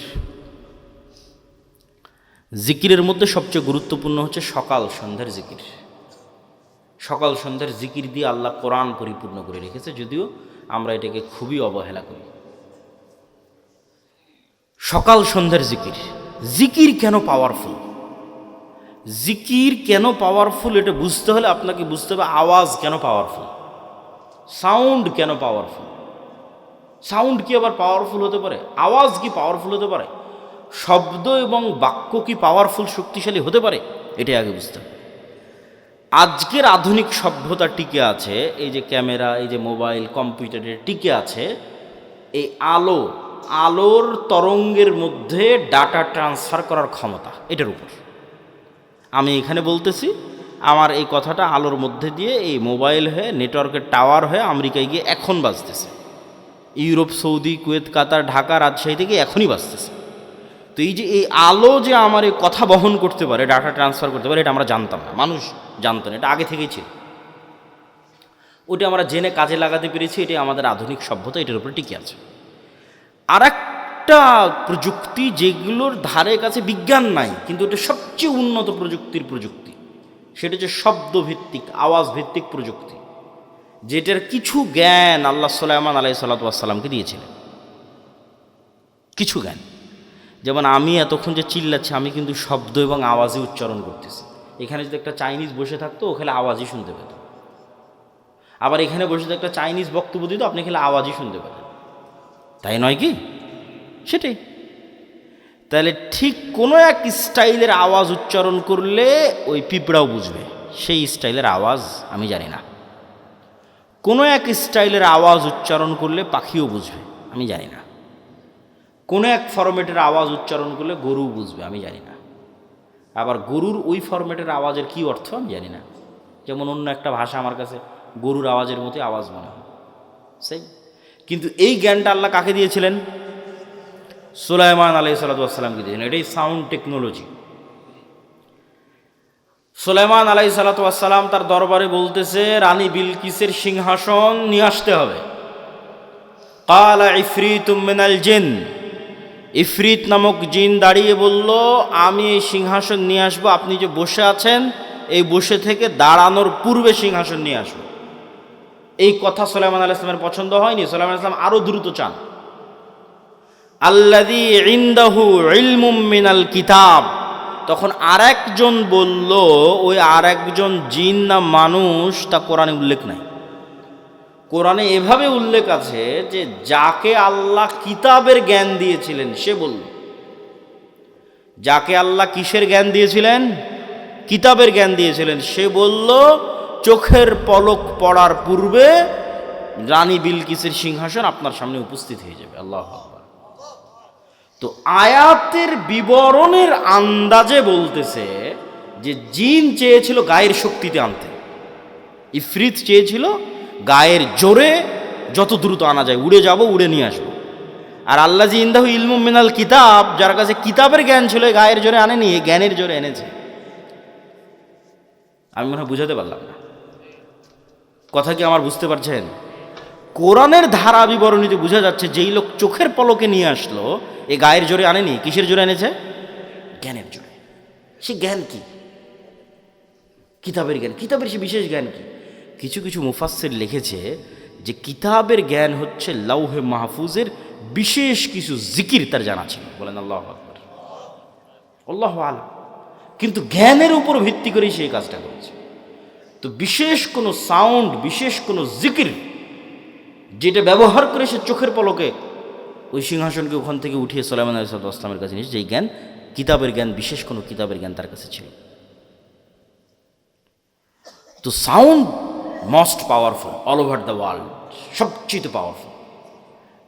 জিকিরের মধ্যে সবচেয়ে গুরুত্বপূর্ণ হচ্ছে সকাল সন্ধ্যার জিকির। সকাল সন্ধ্যার জিকির দিয়ে আল্লাহ কোরআন পরিপূর্ণ করে রেখেছে, যদিও আমরা এটাকে খুবই অবহেলা করি। সকাল সন্ধ্যার জিকির। জিকির কেন পাওয়ারফুল? জিকির কেন পাওয়ারফুল এটা বুঝতে হলে আপনাকে বুঝতে হবে আওয়াজ কেন পাওয়ারফুল, সাউন্ড কেন পাওয়ারফুল। সাউন্ড কি আবার পাওয়ারফুল হতে পারে? আওয়াজ কি পাওয়ারফুল হতে পারে? শব্দ এবং বাক্য কি পাওয়ারফুল, শক্তিশালী হতে পারে? এটাই আগে বুঝতে হবে। আজকের আধুনিক সভ্যতা টিকে আছে, এই যে ক্যামেরা, এই যে মোবাইল, কম্পিউটারের টিকে আছে এই আলোর তরঙ্গের মধ্যে ডাটা ট্রান্সফার করার ক্ষমতা, এটার উপর। আমি এখানে বলতেছি, আমার এই কথাটা আলোর মধ্যে দিয়ে এই মোবাইল হয়ে নেটওয়ার্কের টাওয়ার হয়ে আমেরিকায় গিয়ে এখন বাজতেছে, ইউরোপ, সৌদি, কুয়েত, কাতার, ঢাকা, রাজশাহী থেকে এখনই বাজতেছে। তো এই যে এই আলো যে আমার এই কথা বহন করতে পারে, ডাটা ট্রান্সফার করতে পারে, এটা আমরা জানতাম না, মানুষ জানতো না, এটা আগে থেকেই ছিল। ওটা আমরা জেনে কাজে লাগাতে পেরেছি, এটাই আমাদের আধুনিক সভ্যতা, এটার উপরে টিকে আছে। আর একটা প্রযুক্তি যেগুলোর ধারে কাছে বিজ্ঞান নাই, কিন্তু এটা সবচেয়ে উন্নত প্রযুক্তির প্রযুক্তি, সেটা হচ্ছে শব্দভিত্তিক, আওয়াজ ভিত্তিক প্রযুক্তি, যেটার কিছু জ্ঞান আল্লাহ সুলাইমান আলাইহিসসালামকে দিয়েছিলেন। কিছু জ্ঞান, যেমন আমি এতক্ষণ যে চিল্লাচ্ছি, আমি কিন্তু শব্দ এবং আওয়াজই উচ্চারণ করতেছি। এখানে যদি একটা চাইনিজ বসে থাকতো, ও খেলে আওয়াজই শুনতে পেত। আবার এখানে বসে যদি একটা চাইনিজ বক্তব্য দিত, আপনি খেলে আওয়াজই শুনতে পেতেন, তাই নয় কি? সেটাই। তাহলে ঠিক কোনো এক স্টাইলের আওয়াজ উচ্চারণ করলে ওই পিঁপড়াও বুঝবে, সেই স্টাইলের আওয়াজ আমি জানি না। কোনো এক স্টাইলের আওয়াজ উচ্চারণ করলে পাখিও বুঝবে, আমি জানি না। কোনো এক ফরম্যাটের আওয়াজ উচ্চারণ করলে গরু বুঝবে, আমি জানি না। আবার গরুর ওই ফরম্যাটের আওয়াজের কী অর্থ আমি জানি না। যেমন অন্য একটা ভাষা আমার কাছে গরুর আওয়াজের মতোই আওয়াজ মনে হয়, সেই। কিন্তু এই জ্ঞানটা আল্লাহ কাকে দিয়েছিলেন? সুলাইমান আলাইহিসসালামকে দিয়েছিলেন। এটাই সাউন্ড টেকনোলজি। সুলাইমান আলাইহিসসালাম তার দরবারে বলতেছে, রানী বিলকিসের সিংহাসন নিয়ে আসতে হবে। ক্বালা ইফরিতুম মিনাল জিন, ইফরিত নামক জিন দাঁড়িয়ে বলল, আমি এই সিংহাসন নিয়ে আসবো, আপনি যে বসে আছেন এই বসে থেকে দাঁড়ানোর পূর্বে সিংহাসন নিয়ে আসবো। এই কথা সুলাইমান আলাইহিস সালামের পছন্দ হয়নি। সুলাইমান আলাইহিস সালাম আরো দ্রুত চান। আল্লাযী ইনদাহু ইলমুম মিনাল কিতাব, তখন আরেকজন বলল, ওই আরেকজন জিন না মানুষ তা কোরআনে উল্লেখ নাই। কোরআনে এভাবে উল্লেখ আছে যে যাকে আল্লাহ কিতাবের জ্ঞান দিয়েছিলেন সে বলল। যাকে আল্লাহ কিসের জ্ঞান দিয়েছিলেন? কিতাবের জ্ঞান দিয়েছিলেন, সে বলল চোখের পলক পড়ার পূর্বে রানী বিলকিসের সিংহাসন আপনার সামনে উপস্থিত হয়ে যাবে। আল্লাহু আকবার। তো আয়াতের বিবরণের আন্দাজে বলতেছে যে জিন চেয়েছিল গায়ের শক্তিতে আনতে, ইফরিত চেয়েছিল গায়ের জোরে যত দ্রুত আনা যায়, উড়ে যাব, উড়ে নিয়ে আসবো। আর আল্লাযী ইনদাহু ইলমুম মিনাল কিতাব, যার কাছে কিতাবের জ্ঞান ছিল, গায়ের জোরে আনেনি, জ্ঞানের জোরে এনেছে। আমি মনে হয় বুঝাতে পারলাম না কথা, কি আমার বুঝতে পারছেন? কোরআনের ধারা বিবরণীতে বোঝা যাচ্ছে যেই লোক চোখের পলকে নিয়ে আসলো, এ গায়ের জোরে আনেনি, কিসের জোরে এনেছে? জ্ঞানের জোরে। সে জ্ঞান কি? কিতাবের জ্ঞান। কিতাবের সে বিশেষ জ্ঞান কি? কিছু কিছু মুফাসসির লিখেছে যে কিতাবের জ্ঞান হচ্ছে লাউহে মাহফুজের বিশেষ কিছু জিকির তার জানা ছিল। বলেন আল্লাহু আকবার, আল্লাহু আ'লাম। কিন্তু জ্ঞানের উপর ভিত্তি করেই সেই কাজটা করেছে। তো বিশেষ কোনো সাউন্ড, বিশেষ কোনো জিকির যেটা ব্যবহার করে সে চোখের পলকে ওই সিংহাসনকে ওখান থেকে উঠিয়ে সুলাইমান আলাইহিসসালামের কাছে নিয়েছে, যেই জ্ঞান কিতাবের জ্ঞান, বিশেষ কোনো কিতাবের জ্ঞান তার কাছে ছিল। তো sound most powerful all over the world, সবচেয়ে পাওয়ারফুল।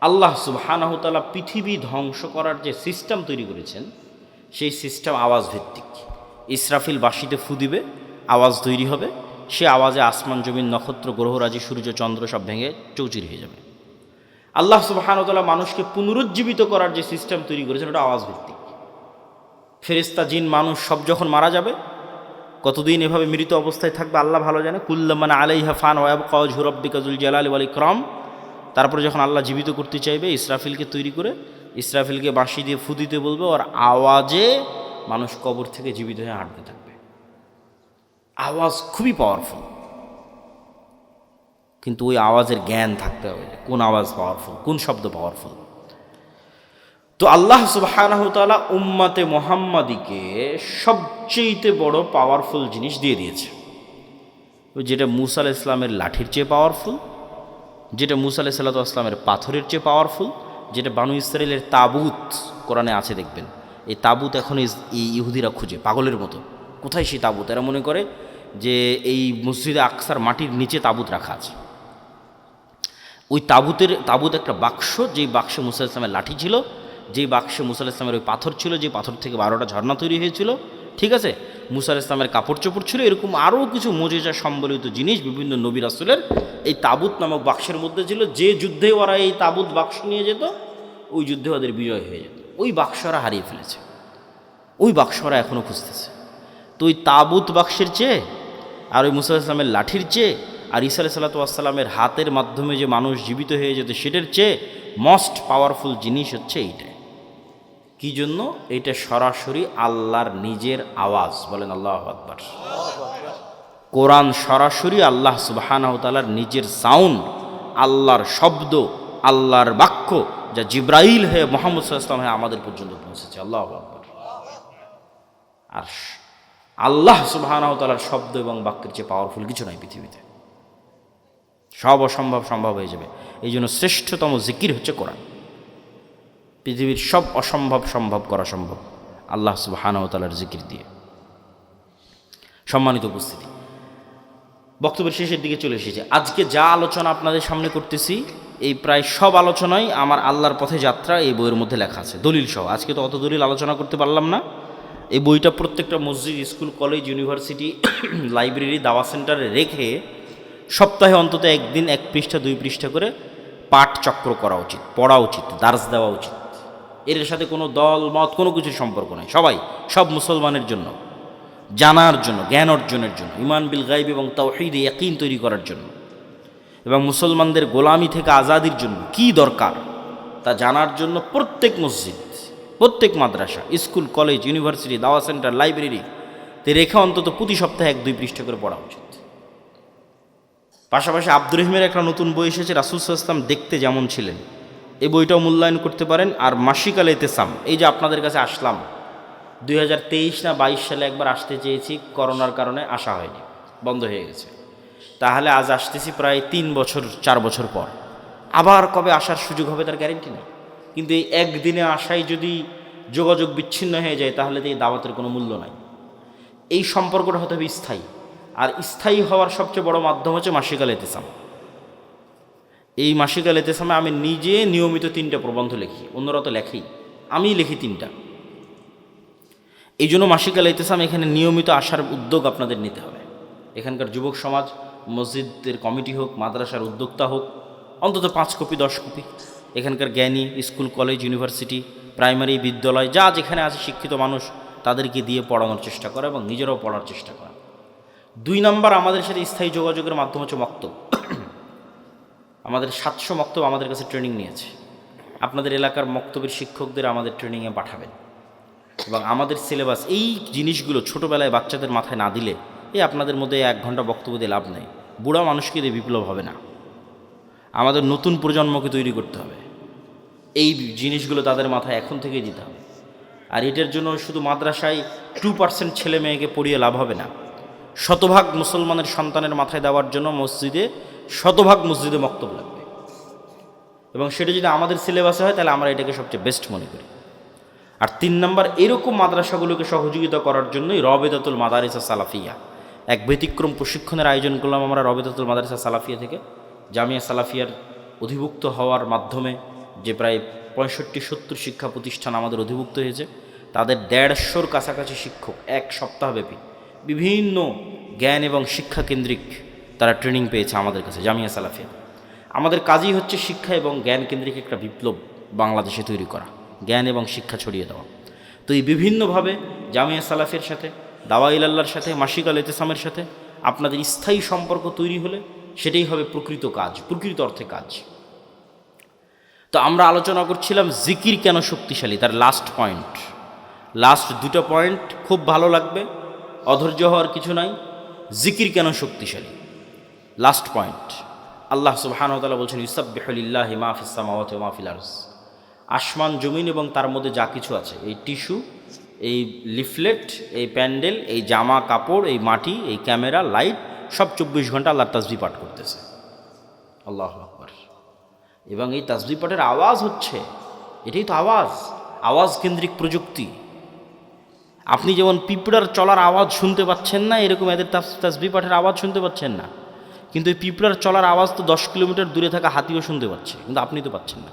আল্লাহ সুবহানাহু ওয়া তাআলা পৃথিবী ধ্বংস করার যে সিস্টেম তৈরি করেছেন, সেই সিস্টেম আওয়াজ ভিত্তিক। ইসরাফিল বাঁশিতে ফু দিবে, আওয়াজ তৈরি হবে, সে আওয়াজে আসমান জমিন নক্ষত্র গ্রহরাজি সূর্য চন্দ্র সব ভেঙে চৌচির হয়ে যাবে। আল্লাহ সুবহানাহু ওয়া তাআলা মানুষকে পুনরুজ্জীবিত করার যে সিস্টেম তৈরি করেছেন, ওটা আওয়াজ ভিত্তিক। ফেরেশতা, জিন, মানুষ সব যখন মারা যাবে, কতদিন এভাবে মৃত অবস্থায় থাকবে আল্লাহ ভালো জানে। কুল্লুমান আলাইহা ফান ওয়া ইয়াবকা ওয়াজহু রাব্বিকা যুল জালালি ওয়াল ইকরাম। তারপরে যখন আল্লাহ জীবিত করতে চাইবে, ইসরাফিলকে তৈরি করে ইসরাফিলকে বাঁশি দিয়ে ফু দিতে বলবে, ওর আওয়াজে মানুষ কবর থেকে জীবিত হয়ে হাঁটতে থাকবে। আওয়াজ খুবই পাওয়ারফুল, কিন্তু ওই আওয়াজের জ্ঞান থাকতে হবে, কোন আওয়াজ পাওয়ারফুল, কোন শব্দ পাওয়ারফুল। তো আল্লাহ সুবহানাহু ওয়া তাআলা উম্মতে মুহাম্মাদিকে সবচেয়ে বড় পাওয়ারফুল জিনিস দিয়ে দিয়েছে, যেটা মূসা আলাইহিস সালামের লাঠির চেয়ে পাওয়ারফুল, যেটা মূসা আলাইহিস সালামের পাথরের চেয়ে পাওয়ারফুল, যেটা বানু ইসরাইলের তাবুত কোরআনে আছে দেখবেন। এই তাবুত এখন এই ইহুদিরা খুঁজে পাগলের মতো, কোথায় সেই তাবুত? এরা মনে করে যে এই মসজিদে আকসার মাটির নিচে তাবুত রাখা আছে। ওই তাবুত একটা বাক্স, যেই বাক্সে মূসা আলাইহিস সালামের লাঠি ছিল, যেই বাক্সে মূসা আলাইহিস সালামের ওই পাথর ছিল, যে পাথর থেকে 12টা ঝর্ণা তৈরি হয়েছিল, ঠিক আছে, মুসা আলাইহিস সালামের কাপড় চোপড় ছিল, এরকম আরও কিছু মুজিজা সম্বলিত জিনিস বিভিন্ন নবী রাসূলের এই তাবুত নামক বাক্সের মধ্যে ছিল। যে যুদ্ধে ওরা এই তাবুত বাক্স নিয়ে যেত, ওই যুদ্ধে ওদের বিজয় হয়ে যেত। ওই বাক্স ওরা হারিয়ে ফেলেছে, ওই বাক্স ওরা এখনও খুঁজতেছে। তো ওই তাবুত বাক্সের চেয়ে আর ওই মুসা আলাইহিস সালামের লাঠির চেয়ে আর ঈসা আলাইহিস সালামের হাতের মাধ্যমে যে মানুষ জীবিত হয়ে যেত, সেটার চেয়ে মোস্ট পাওয়ারফুল জিনিস হচ্ছে এইটা। কি জন্য? এটা সরাসরি আল্লাহর নিজের আওয়াজ। বলেন আল্লাহু আকবার। কোরআন সরাসরি আল্লাহ সুবহানাহু ওয়া তাআলার নিজের সাউন্ড, আল্লাহর শব্দ, আল্লাহর বাক্য, যা জিব্রাইল হয়ে মুহাম্মদ সাল্লাল্লাহু আলাইহি ওয়াসাল্লাম হয়ে আমাদের পর্যন্ত পৌঁছেছে। আল্লাহু আকবার। আর আল্লাহ সুবহানাহু ওয়া তাআলার শব্দ এবং বাক্যের চেয়ে পাওয়ারফুল কিছু নাই পৃথিবীতে। সব অসম্ভব সম্ভব হয়ে যাবে। এই জন্য শ্রেষ্ঠতম জিকির হচ্ছে কোরআন। পৃথিবীর সব অসম্ভব সম্ভব করা সম্ভব আল্লাহ সুবহানাহু ওয়া তাআলার জিকির দিয়ে। সম্মানিত উপস্থিতি, বক্তব্যের শেষের দিকে চলে এসেছে। আজকে যা আলোচনা আপনাদের সামনে করতেছি, এই প্রায় সব আলোচনাই আমার আল্লাহর পথে যাত্রা এই বইয়ের মধ্যে লেখা আছে, দলিল সহ। আজকে তো অত দলিল আলোচনা করতে পারলাম না। এই বইটা প্রত্যেকটা মসজিদ, স্কুল, কলেজ, ইউনিভার্সিটি, লাইব্রেরি, দাওয়া সেন্টারে রেখে সপ্তাহে অন্তত একদিন 1 পৃষ্ঠা 2 পৃষ্ঠা করে পাঠ চক্র করা উচিত, পড়া উচিত, দার্স দেওয়া উচিত। এর সাথে কোনো দল মত কোনো কিছুর সম্পর্ক নাই। সব মুসলমানের জন্য, জানার জন্য, জ্ঞান অর্জনের জন্য, ঈমান বিল গায়ব এবং তাওহীদে ইয়াকিন তৈরি করার জন্য, এবং মুসলমানদের গোলামি থেকে আজাদির জন্য কি দরকার তা জানার জন্য প্রত্যেক মসজিদ, প্রত্যেক মাদ্রাসা, স্কুল, কলেজ, ইউনিভার্সিটি, দাওয়া সেন্টার, লাইব্রেরিতে রেখে অন্তত প্রতি সপ্তাহে 1-2 পৃষ্ঠা করে পড়া উচিত। পাশাপাশি আব্দুর রহিমের একটা নতুন বই এসেছে, রাসূল সাল্লাল্লাহু আলাইহি ওয়াসাল্লাম দেখতে যেমন ছিলেন, এই বইটাও মূল্যায়ন করতে পারেন। আর মাসিক আল ইতিসাম, এই যে আপনাদের কাছে আসলাম 2023 না 22 সালে একবার আসতে চেয়েছি, করোনার কারণে আসা হয়নি, বন্ধ হয়ে গেছে। তাহলে আজ আসতেছি প্রায় 3 বছর 4 বছর পর। আবার কবে আসার সুযোগ হবে তার গ্যারেন্টি নেই। কিন্তু এই একদিনে আসাই যদি যোগাযোগ বিচ্ছিন্ন হয়ে যায়, তাহলে তো এই দাওয়াতের কোনো মূল্য নাই। এই সম্পর্কটা হতে হবে স্থায়ী, আর স্থায়ী হওয়ার সবচেয়ে বড় মাধ্যম হচ্ছে মাসিক আল ইতিসাম। এই মাসিক আল ইতিসামে আমি নিজে নিয়মিত 3টা প্রবন্ধ লিখি, অন্যরা তো লেখেই, আমি লিখি 3টা। এই জন্য মাসিক আল ইতিসাম এখানে নিয়মিত আসার উদ্যোগ আপনাদের নিতে হবে। এখানকার যুবক সমাজ, মসজিদের কমিটি হোক, মাদ্রাসার উদ্যোক্তা হোক, অন্তত 5 কপি 10 কপি এখানকার জ্ঞানী, স্কুল, কলেজ, ইউনিভার্সিটি, প্রাইমারি, বিদ্যালয়, যা যেখানে আছে শিক্ষিত মানুষ, তাদেরকে দিয়ে পড়ানোর চেষ্টা করা এবং নিজেরাও পড়ার চেষ্টা করা। 2 নম্বর, আমাদের সাথে স্থায়ী যোগাযোগের মাধ্যম হচ্ছে মক্তব। আমাদের 700 মক্তব আমাদের কাছে ট্রেনিং নিয়েছে। আপনাদের এলাকার মক্তবের শিক্ষকদের আমাদের ট্রেনিংয়ে পাঠাবেন, এবং আমাদের সিলেবাস এই জিনিসগুলো ছোটোবেলায় বাচ্চাদের মাথায় না দিলে, আপনাদের মধ্যে 1 ঘন্টা বক্তব্য দিয়ে লাভ নেই। বুড়া মানুষকে দিয়ে বিপ্লব হবে না। আমাদের নতুন প্রজন্মকে তৈরি করতে হবে, এই জিনিসগুলো তাদের মাথায় এখন থেকেই দিতে হবে। আর এটার জন্য শুধু মাদ্রাসায় 2% ছেলে মেয়েকে পড়িয়ে লাভ হবে না। শতভাগ মুসলমানের সন্তানের মাথায় দেওয়ার জন্য শতভাগ মসজিদে মক্তব লাগবে, এবং সেটা যদি আমাদের সিলেবাসে হয় তাহলে আমরা এটাকে সবচেয়ে বেস্ট মনে করি। আর 3 নম্বর, এরকম মাদ্রাসাগুলোকে সহযোগিতা করার জন্যই রবেদাতুল মাদারিস সালাফিয়া, এক ব্যতিক্রম প্রশিক্ষণের আয়োজন করলাম আমরা রবেদাতুল মাদারিস সালাফিয়া থেকে। জামিয়া সালাফিয়ার অধিভুক্ত হওয়ার মাধ্যমে যে প্রায় 65-70 শিক্ষা প্রতিষ্ঠান আমাদের অধিভুক্ত হয়েছে, তাদের 150-র কাছাকাছি শিক্ষক 1 সপ্তাহব্যাপী বিভিন্ন জ্ঞান এবং শিক্ষা কেন্দ্রিক তারা ট্রেনিং পেয়েছে আমাদের কাছে জামিয়া সালাফিয়া। আমাদের কাজই হচ্ছে শিক্ষা এবং জ্ঞান কেন্দ্রিক একটা বিপ্লব বাংলাদেশে তৈরি করা, জ্ঞান এবং শিক্ষা ছড়িয়ে দেওয়া। তো এই বিভিন্নভাবে জামিয়া সালাফিয়ার সাথে, দাওয়া ইলাল্লাহর সাথে, মাসিক আল ইতিসামের সাথে আপনাদের স্থায়ী সম্পর্ক তৈরি হলে সেটাই হবে প্রকৃত কাজ, প্রকৃত অর্থে কাজ। তো আমরা আলোচনা করছিলাম জিকির কেন শক্তিশালী, তার লাস্ট 2টা পয়েন্ট খুব ভালো লাগবে, অধৈর্য হওয়ার কিছু নাই। জিকির কেন শক্তিশালী, লাস্ট পয়েন্ট। আল্লাহ সুবহানাহু ওয়া তাআলা বলছেন, ইউসাব্বিহু লিল্লাহি মা ফিস সামাওয়াতি ওয়া মা ফিল আরজ। আসমান জমিন এবং তার মধ্যে যা কিছু আছে, এই টিস্যু, এই লিফলেট, এই প্যান্ডেল, এই জামা কাপড়, এই মাটি, এই ক্যামেরা, লাইট, সব 24 ঘন্টা আল্লাহর তাসবিহ পাঠ করতেছে। আল্লাহু আকবার। এবং এই তাসবিহ পাঠের আওয়াজ হচ্ছে, এটাই তো আওয়াজ কেন্দ্রিক প্রযুক্তি। আপনি যেমন পিঁপড়ার চলার আওয়াজ শুনতে পাচ্ছেন না, এরকম এদের তাসবিহ পাঠের আওয়াজ শুনতে পাচ্ছেন না। কিন্তু এই পিঁপড়ার চলার আওয়াজ তো 10 কিলোমিটার দূরে থাকা হাতিও শুনতে পাচ্ছে, কিন্তু আপনি তো পাচ্ছেন না।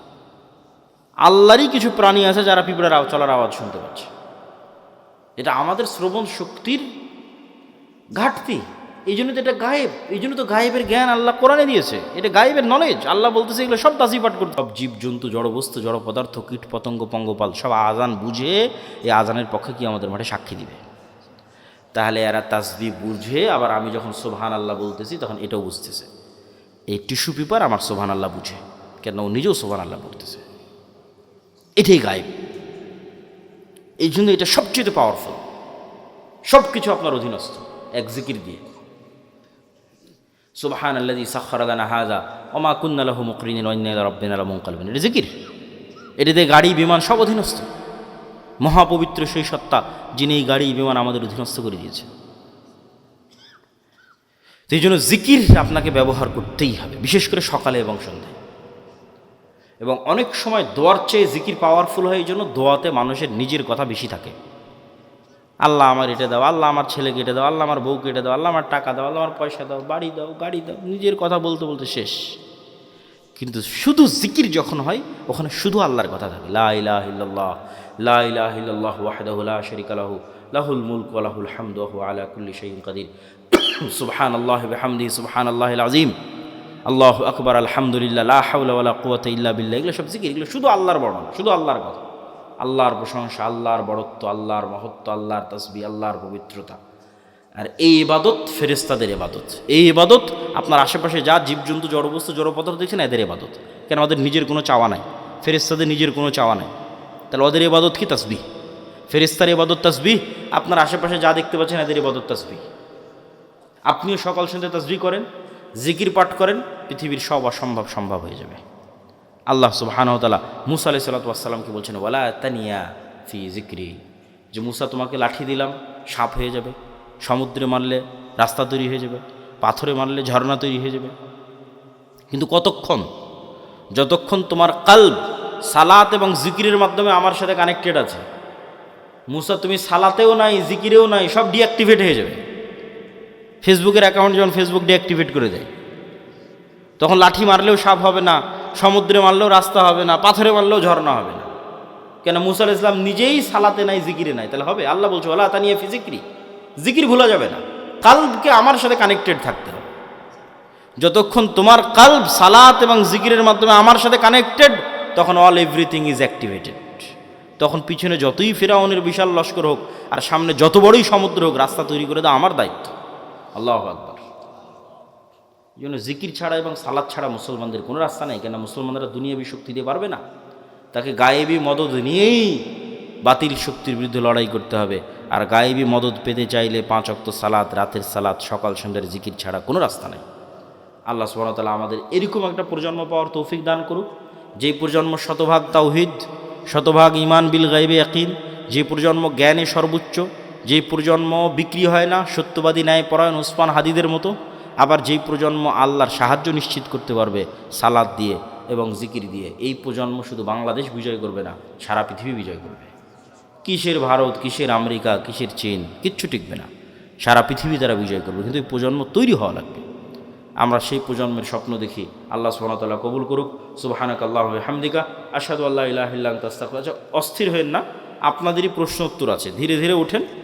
আল্লাহরই কিছু প্রাণী আছে যারা পিঁপড়ার চলার আওয়াজ শুনতে পাচ্ছে। এটা আমাদের শ্রবণ শক্তির ঘাটতি। এই জন্য তো এটা গায়েব, এই জন্য তো গায়েবের জ্ঞান আল্লাহ কোরআনে দিয়েছে, এটা গায়েবের নলেজ। আল্লাহ বলতেছে এগুলো সব তাসবিহ করতে। সব জীবজন্তু, জড়বস্তু, জড় পদার্থ, কীট পতঙ্গ, পঙ্গপাল সব আজান বুঝে এই আজানের পক্ষে কি আমাদের মাঠে সাক্ষী দিবে। তাহলে এরা তাসবিহ বুঝে, আবার আমি যখন সুবহান আল্লাহ বলতেছি তখন এটাও বুঝতেছে। এই টিস্যু পেপার আমার সুবহান আল্লাহ বুঝে, কেন ও নিজেও সুবহান আল্লাহ বলতেছে। এটাই গায়েব। এই জন্য এটা সবচেয়ে পাওয়ারফুল। সব কিছু আপনার অধীনস্থ এক জিকির দিয়ে। সুবহানাল্লাযী সাখখারা লানা হাযা ওয়া মা কুন্না লাহু মুকরিনিন ওয়া ইন্না ইলা রাব্বিনা লামুনকালিবুন। এটা জিকির। এটাতে গাড়ি বিমান সব অধীনস্থ। মহাপবিত্র সেই সত্তা যিনি এই গাড়ি বিমান আমাদের অধীনস্থ করে দিয়েছে। এই জন্য জিকির আপনাকে ব্যবহার করতেই হবে, বিশেষ করে সকালে এবং সন্ধ্যায়। এবং অনেক সময় দোয়ার চেয়ে জিকির পাওয়ারফুল হয়, এই জন্য দোয়াতে মানুষের নিজের কথা বেশি থাকে। আল্লাহ আমার এটা দাও, আল্লাহ আমার ছেলেকে এটা দাও, আল্লাহ আমার বউকে এটা দাও, আল্লাহ আমার টাকা দাও, আল্লাহ আমার পয়সা দাও, বাড়ি দাও, গাড়ি দাও, নিজের কথা বলতে বলতে শেষ। কিন্তু শুধু জিকির যখন হয় ওখানে শুধু আল্লাহর কথা থাকে। লা ইলাহা ইল্লাল্লাহ, লা ইলাহা ইল্লাল্লাহ ওয়াহদাহু লা শারীকা লাহু, লাহুল মুলকু ওয়া লাহুল হামদু ওয়া হুয়া আলা কুল্লি শাইইন কাদির, সুবহানাল্লাহি ওয়া বিহামদিহি সুবহানাল্লাহিল আযীম, আল্লাহু আকবার, আলহামদুলিল্লাহ, লা হাওলা ওয়ালা কুওয়াতা ইল্লা বিল্লাহ। এগুলো সব জিকির, এগুলো শুধু আল্লাহর বর্ণনা, শুধু আল্লাহর কথা, আল্লাহর প্রশংসা, আল্লাহর বড়ত্ব, আল্লাহর মহত্ব, আল্লাহর তাসবিহ, আল্লাহর পবিত্রতা। আর এই ইবাদত ফেরেশতাদের ইবাদত। এই ইবাদত আপনার আশেপাশে যা জীবজন্তু, জড়বস্তু, জড় পদার্থ দেখছেন এদের ইবাদত। কেন? ওদের নিজের কোনো চাওয়া নাই, ফেরেশতাদের নিজের কোনো চাওয়া নাই। তাহলে ওদের ইবাদত কি? তাসবিহ। ফেরেশতার ইবাদত তাসবিহ। আপনার আশেপাশে যা দেখতে পাচ্ছেন এদের ইবাদত তাসবিহ। আপনিও সকাল সন্ধ্যা তাসবিহ করেন, জিকির পাঠ করেন, পৃথিবীর সব অসম্ভব সম্ভব হয়ে যাবে। আল্লাহ সুবহানাহু ওয়া তাআলা মূসা আলাইহিস সালাতু ওয়াস সালামকে বলছেন ওয়ালা তানিয়া ফি যিকরি, যে মূসা তোমাকে লাঠি দিলাম সাপ হয়ে যাবে, সমুদ্রে মারলে রাস্তা তৈরি হয়ে যাবে, পাথরে মারলে ঝর্ণা তৈরি হয়ে যাবে। কিন্তু কতক্ষণ? যতক্ষণ তোমার কলব সালাত এবং জিকিরের মাধ্যমে আমার সাথে কানেক্টেড আছে। মূসা তুমি সালাতেও নাই, জিকিরেও নাই, সব ডিঅ্যাক্টিভেট হয়ে যাবে। ফেসবুকের অ্যাকাউন্ট যখন ফেসবুক ডিঅ্যাক্টিভেট করে দেয়, তখন লাঠি মারলেও সাপ হবে না, সমুদ্রে মারলেও রাস্তা হবে না, পাথরে মারলেও ঝর্ণা হবে না। কেন? মূসা আলাইহিস সালাম নিজেই সালাতে নাই, জিকিরে নাই। তাহলে হবে? আল্লাহ বলছে ওয়ালা তানিয়া ফি যিকরি, জিকির ভোলা যাবে না। কলবকে আমার সাথে কানেক্টেড থাকতে হবে। যতক্ষণ তোমার কলব সালাত এবং জিকিরের মাধ্যমে আমার সাথে কানেক্টেড, তখন অল এভরিথিং ইজ অ্যাক্টিভেটেড। তখন পিছনে যতই ফিরআউনের বিশাল লস্কর হোক আর সামনে যত বড়ই সমুদ্র হোক, রাস্তা তৈরি করে দেওয়া আমার দায়িত্ব। আল্লাহু আকবার। এই জন্য জিকির ছাড়া এবং সালাত ছাড়া মুসলমানদের কোনো রাস্তা নেই। কেন? মুসলমানরা দুনিয়াবী শক্তি দিয়ে পারবে না, তাকে গায়েবী মদদ নিয়েই বাতিল শক্তির বিরুদ্ধে লড়াই করতে হবে। আর গায়েবী মদদ পেতে চাইলে 5 ওয়াক্ত সালাত, রাতের সালাত, সকাল সন্ধ্যার জিকির ছাড়া কোনো রাস্তা নেই। আল্লাহ সুবহানাহু ওয়া তাআলা আমাদের এরকম একটা প্রজন্ম পাওয়ার তৌফিক দান করুক, যেই প্রজন্ম শতভাগ তাওহীদ, শতভাগ ঈমান বিল গায়বে ইয়াকিন, যে প্রজন্ম জ্ঞানে সর্বোচ্চ, যেই প্রজন্ম বিক্রি হয় না, সত্যবাদী ন্যায়পরায়ণ ওসমান হাদিদের মতো। আবার যেই প্রজন্ম আল্লাহর সাহায্য নিশ্চিত করতে পারবে সালাত দিয়ে এবং জিকির দিয়ে। এই প্রজন্ম শুধু বাংলাদেশ বিজয় করবে না, সারা পৃথিবী বিজয় করবে। কিসের ভারত, কিসের আমেরিকা, কিসের চীন, কিচ্ছু টিকবে না, সারা পৃথিবী তারা বিজয় করবে। কিন্তু এই প্রজন্ম তৈরি হওয়া লাগবে। আমরা সেই প্রজন্মের স্বপ্ন দেখি। আল্লাহ সুবহানাহু ওয়া তাআলা কবুল করুক। সুবহানাকাল্লাহুম্মা ওয়া বিহামদিকা আশহাদু আল্লা ইলাহা ইল্লা আনতা আস্তাগফিরুকা। অস্থির হয়েন না, আপনাদেরই প্রশ্ন উত্তর আছে, ধীরে ধীরে ওঠেন।